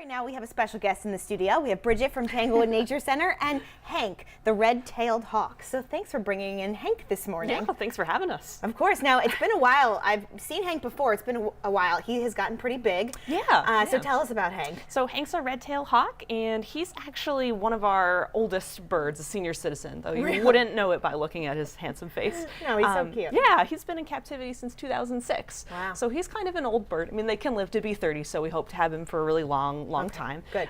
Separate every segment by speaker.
Speaker 1: Right now we have a special guest in the studio. We have Bridget from Tanglewood Nature Center and Hank, the red-tailed hawk. So thanks for bringing in Hank this morning.
Speaker 2: Yeah, thanks for having us.
Speaker 1: Of course. Now, it's been a while. I've seen Hank before. It's been a while. He has gotten pretty big.
Speaker 2: Yeah.
Speaker 1: So tell us about Hank.
Speaker 2: So Hank's a red-tailed hawk, and he's actually one of our oldest birds, a senior citizen, though you wouldn't know it by looking at his handsome face.
Speaker 1: No, he's so cute.
Speaker 2: Yeah, he's been in captivity since 2006.
Speaker 1: Wow.
Speaker 2: So he's kind of an old bird. I mean, they can live to be 30, so we hope to have him for a really long time.
Speaker 1: Good.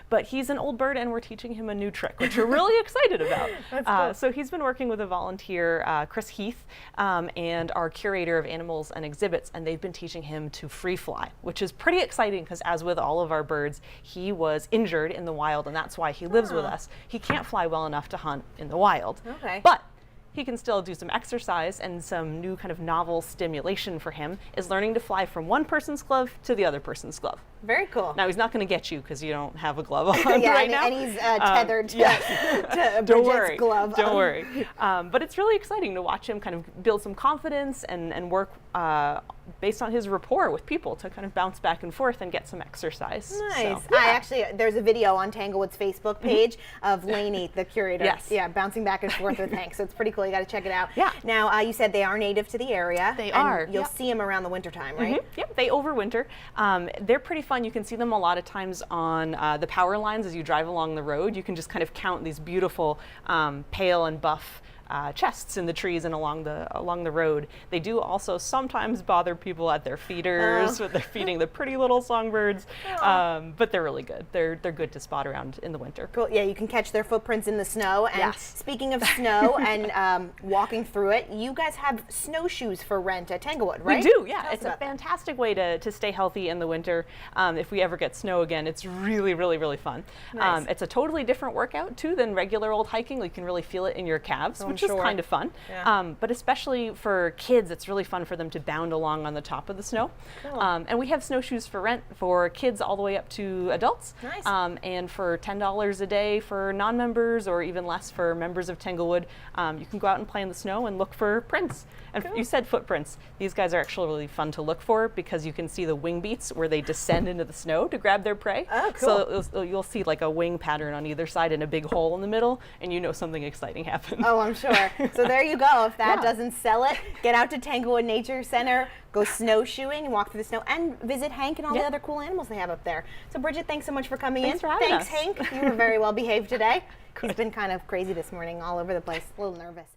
Speaker 2: But he's an old bird, and we're teaching him a new trick, which we're really excited about.
Speaker 1: That's cool.
Speaker 2: So he's been working with a volunteer, Chris Heath, and our curator of animals and exhibits, and they've been teaching him to free fly, which is pretty exciting because, as with all of our birds, he was injured in the wild, and that's why he lives with us. He can't fly well enough to hunt in the wild.
Speaker 1: Okay.
Speaker 2: But he can still do some exercise, and some new kind of novel stimulation for him is learning to fly from one person's glove to the other person's glove.
Speaker 1: Very cool.
Speaker 2: Now, he's not going to get you because you don't have a glove on
Speaker 1: yeah,
Speaker 2: right now.
Speaker 1: And he's tethered to, to Bridget's glove.
Speaker 2: Don't worry. But it's really exciting to watch him kind of build some confidence and work based on his rapport with people to kind of bounce back and forth and get some exercise.
Speaker 1: Nice.
Speaker 2: So, yeah.
Speaker 1: There's a video on Tanglewood's Facebook page of WENY, the curator.
Speaker 2: Yes.
Speaker 1: Yeah, bouncing back and forth with Hank. So it's pretty cool. You got to check it out.
Speaker 2: Yeah.
Speaker 1: Now, you said they are native to the area.
Speaker 2: They
Speaker 1: and
Speaker 2: are.
Speaker 1: You'll see them around the wintertime, right?
Speaker 2: Yep, they overwinter. They're pretty fun. You can see them a lot of times on the power lines as you drive along the road. You can just kind of count these beautiful pale and buff chests in the trees and along the road. They do also sometimes bother people at their feeders, but they're feeding the pretty little songbirds. But they're really good. They're good to spot around in the winter.
Speaker 1: Cool. Yeah, you can catch their footprints in the snow. And speaking of snow and walking through it, you guys have snowshoes for rent at Tanglewood, right?
Speaker 2: We do. Yeah,
Speaker 1: Tell us
Speaker 2: it's a
Speaker 1: about that.
Speaker 2: fantastic way to stay healthy in the winter. If we ever get snow again, it's really fun.
Speaker 1: Nice.
Speaker 2: It's a totally different workout too than regular old hiking. You can really feel it in your calves, which is kind of fun.
Speaker 1: Yeah.
Speaker 2: But especially for kids, it's really fun for them to bound along on the top of the snow.
Speaker 1: Cool.
Speaker 2: And we have snowshoes for rent for kids all the way up to adults.
Speaker 1: Nice.
Speaker 2: And for $10 a day for non-members, or even less for members of Tanglewood, you can go out and play in the snow and look for prints. And
Speaker 1: Cool.
Speaker 2: you said footprints. These guys are actually really fun to look for because you can see the wing beats where they descend into the snow to grab their prey.
Speaker 1: Oh, cool.
Speaker 2: So you'll see like a wing pattern on either side and a big hole in the middle, and you know something exciting happened.
Speaker 1: Oh, I'm sure. So there you go. If that doesn't sell it, get out to Tanglewood Nature Center, go snowshoeing and walk through the snow, and visit Hank and all the other cool animals they have up there. So Bridget, thanks so much for coming in.
Speaker 2: Thanks for having us.
Speaker 1: Hank. You were very well behaved today. He's been kind of crazy this morning, all over the place, a little nervous.